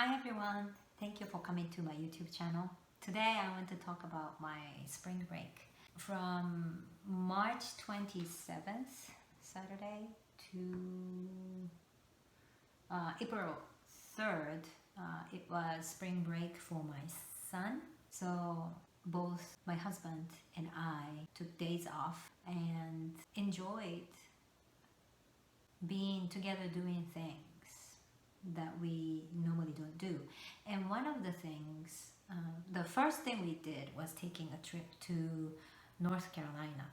Hi everyone, thank you for coming to my YouTube channel. Today I want to talk about my spring break. From March 27th, Saturday, to April 3rd, it was spring break for my son. So both my husband and I took days off and enjoyed being together doing things that we normally don't do. And one of the things, the first thing we did was taking a trip to North Carolina.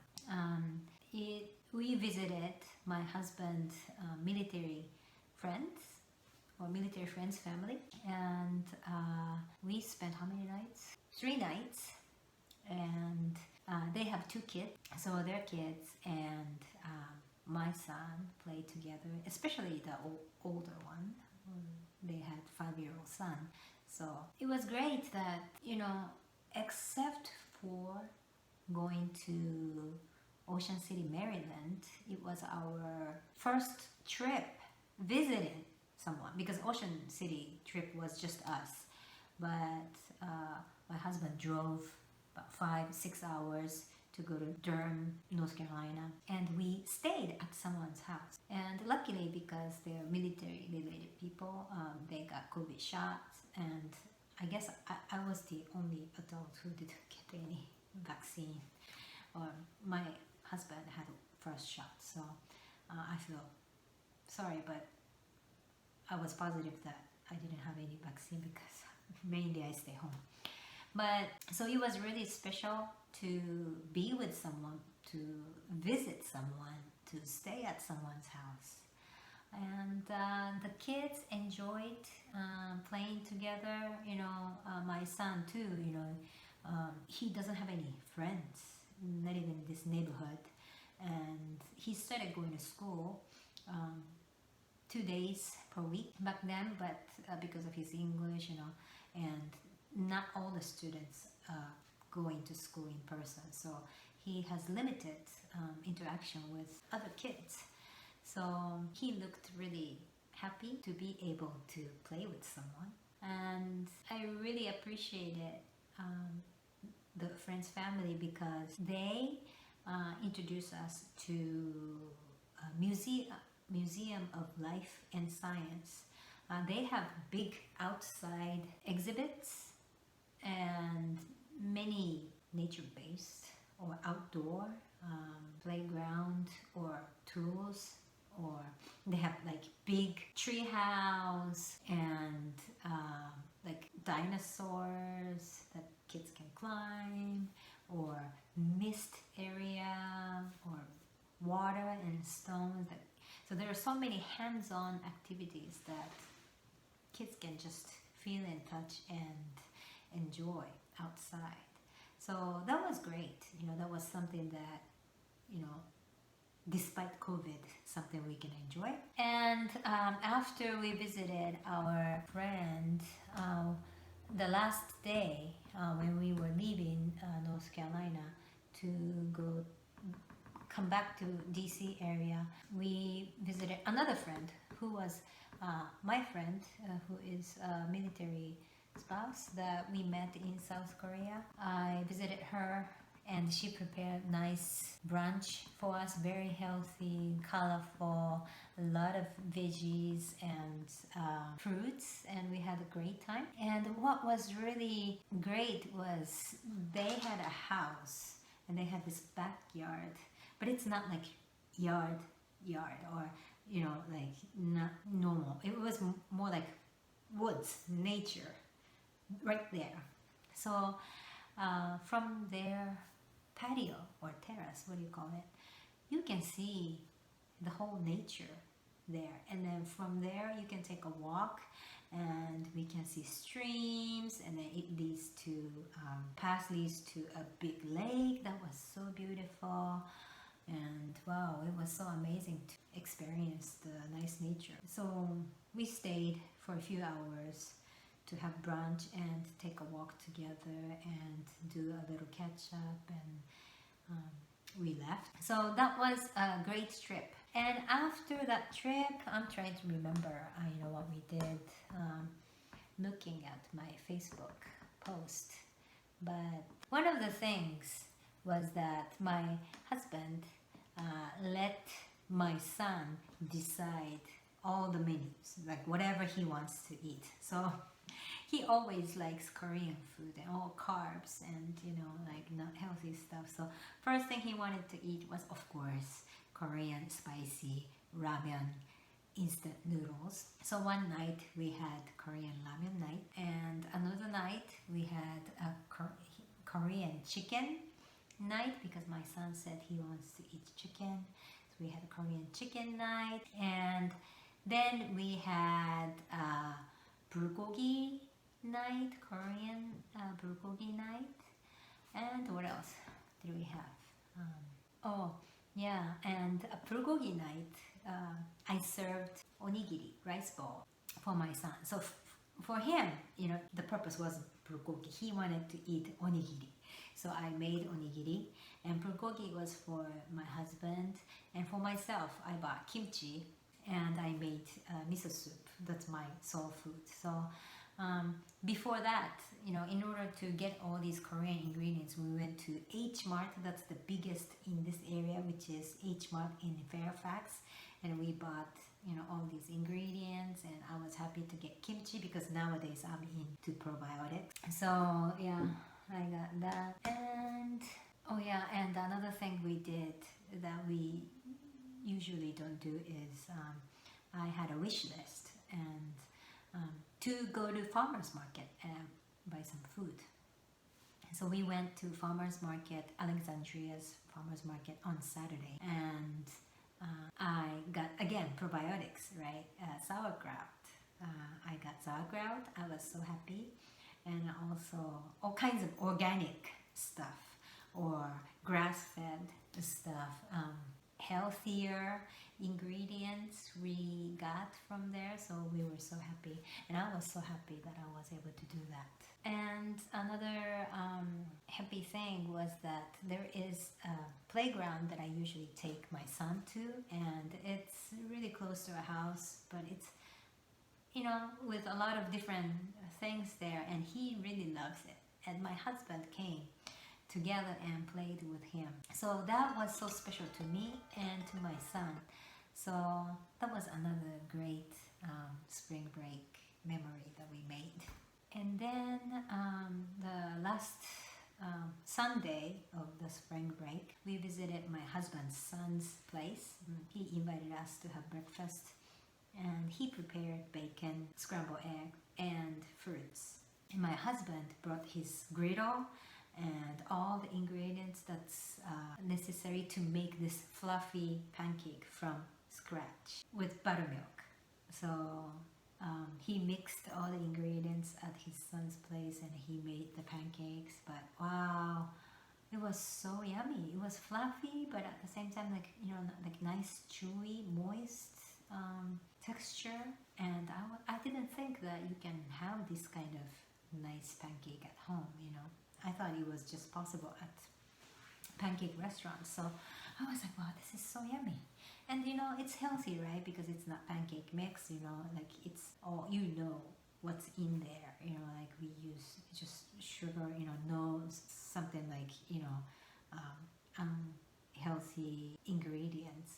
We visited my husband's military friends family, and we spent how many nights? 3 nights. And they have 2 kids, so their kids and my son played together, especially the older one. They had 5-year-old son. So it was great that, except for going to Ocean City, Maryland, it was our first trip visiting someone, because Ocean City trip was just us. But my husband drove about 5-6 hours to go to Durham, North Carolina, and we stayed at someone's house. And luckily, because they're military related people, they got COVID shots, and I guess I was the only adult who didn't get any vaccine. Or my husband had first shot, so I feel sorry, but I was positive that I didn't have any vaccine because mainly I stay home. But so it was really special to be with someone, to visit someone, to stay at someone's house. And the kids enjoyed playing together. My son too, he doesn't have any friends, not even in this neighborhood. And he started going to school 2 days per week back then, but because of his English, and not all the students going to school in person, so he has limited interaction with other kids. So he looked really happy to be able to play with someone, and I really appreciated the friend's family because they introduced us to a Museum of Life and Science. They have big outside exhibits and many nature-based or outdoor playground or tools, or they have like big tree house and like dinosaurs that kids can climb, or mist area, or water and stones. So there are so many hands-on activities that kids can just feel and touch and enjoy outside. So that was great. That was something that, despite COVID, something we can enjoy. And after we visited our friend, the last day when we were leaving North Carolina to come back to DC area, we visited another friend who was my friend, who is a military spouse that we met in South Korea. I visited her, and she prepared nice brunch for us, very healthy, colorful, a lot of veggies and fruits, and we had a great time. And what was really great was they had a house and they had this backyard, but it's not like yard or like not normal. It was more like woods, nature right there. So from their patio or terrace, what do you call it, you can see the whole nature there. And then from there you can take a walk, and we can see streams, and then it leads to path leads to a big lake that was so beautiful. And wow, it was so amazing to experience the nice nature. So we stayed for a few hours to have brunch and take a walk together and do a little catch up, and we left. So that was a great trip. And after that trip, I'm trying to remember what we did. looking at my Facebook post. But one of the things was that my husband let my son decide all the menus, like whatever he wants to eat. So he always likes Korean food and all carbs and like not healthy stuff. So first thing he wanted to eat was, of course, Korean spicy ramen, instant noodles. So one night we had Korean ramen night, and another night we had a Korean chicken night because my son said he wants to eat chicken. So we had a Korean chicken night, and then we had bulgogi night, Korean bulgogi night. And what else did we have? Oh yeah, and a bulgogi night, I served onigiri, rice ball, for my son. So for him, the purpose was bulgogi. He wanted to eat onigiri. So I made onigiri, and bulgogi was for my husband, and for myself I bought kimchi, and I made miso soup. That's my soul food. So before that, in order to get all these Korean ingredients, we went to H Mart. That's the biggest in this area, which is H Mart in Fairfax, and we bought all these ingredients, and I was happy to get kimchi because nowadays I'm into probiotics. So yeah, I got that. And oh yeah, and another thing we did that we usually don't do is I had a wish list, and to go to farmers market and buy some food. So we went to farmers market, Alexandria's farmers market, on Saturday, and I got, again, probiotics, right? Sauerkraut. I got sauerkraut. I was so happy. And also all kinds of organic stuff or grass-fed stuff, healthier ingredients we got from there. So we were so happy, and I was so happy that I was able to do that. And another happy thing was that there is a playground that I usually take my son to, and it's really close to our house, but it's with a lot of different things there, and he really loves it. And my husband came together and played with him. So that was so special to me and to my son. So that was another great spring break memory that we made. And then the last Sunday of the spring break, we visited my husband's son's place. He invited us to have breakfast, and he prepared bacon, scrambled egg, and fruits. And my husband brought his griddle and all the ingredients that's necessary to make this fluffy pancake from scratch with buttermilk. So he mixed all the ingredients at his son's place, and he made the pancakes. But wow, it was so yummy. It was fluffy, but at the same time, like nice, chewy, moist texture. And I didn't think that you can have this kind of nice pancake at home. I thought it was just possible at pancake restaurants. So I was like, wow, this is so yummy. And it's healthy, right? Because it's not pancake mix, like it's all, what's in there, like we use just sugar, no something like, unhealthy ingredients,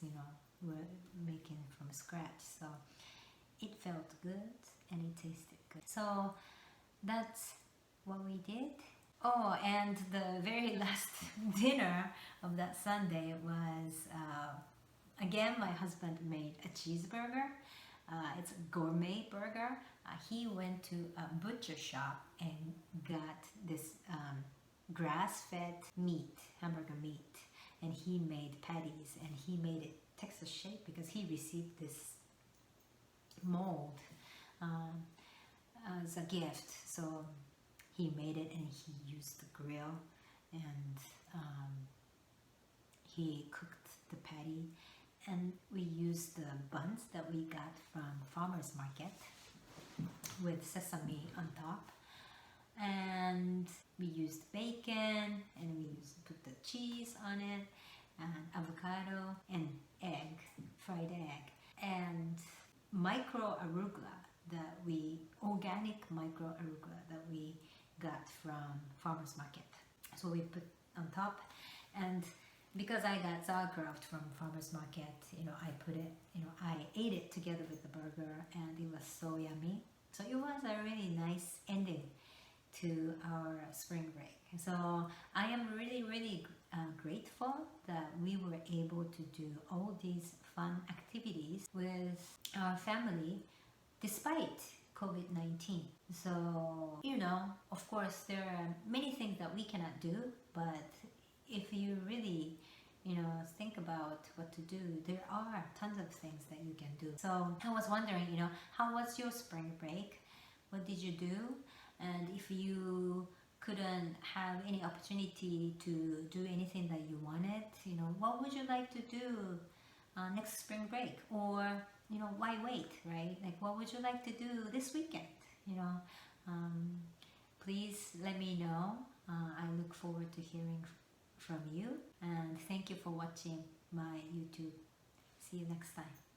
we're making from scratch. So it felt good and it tasted good. So that's what we did. Oh, and the very last dinner of that Sunday was, again, my husband made a cheeseburger. It's a gourmet burger. He went to a butcher shop and got this grass-fed meat, hamburger meat, and he made patties, and he made it Texas shape because he received this mold as a gift. So he made it, and he used the grill, and he cooked the patty, and we used the buns that we got from farmers market with sesame on top, and we used bacon, and we put the cheese on it, and avocado, and egg, fried egg, and micro arugula. that we organic micro arugula that we got from farmers market. So we put on top, and because I got sauerkraut from farmers market, I put it, I ate it together with the burger, and it was so yummy. So it was a really nice ending to our spring break. So I am really grateful that we were able to do all these fun activities with our family despite COVID-19. So, of course, there are many things that we cannot do, but if you really, think about what to do, there are tons of things that you can do. So I was wondering, how was your spring break? What did you do? And if you couldn't have any opportunity to do anything that you wanted, what would you like to do next spring break? Or why wait, right? Like, what would you like to do this weekend? Please let me know. I look forward to hearing from you, and thank you for watching my YouTube. See you next time.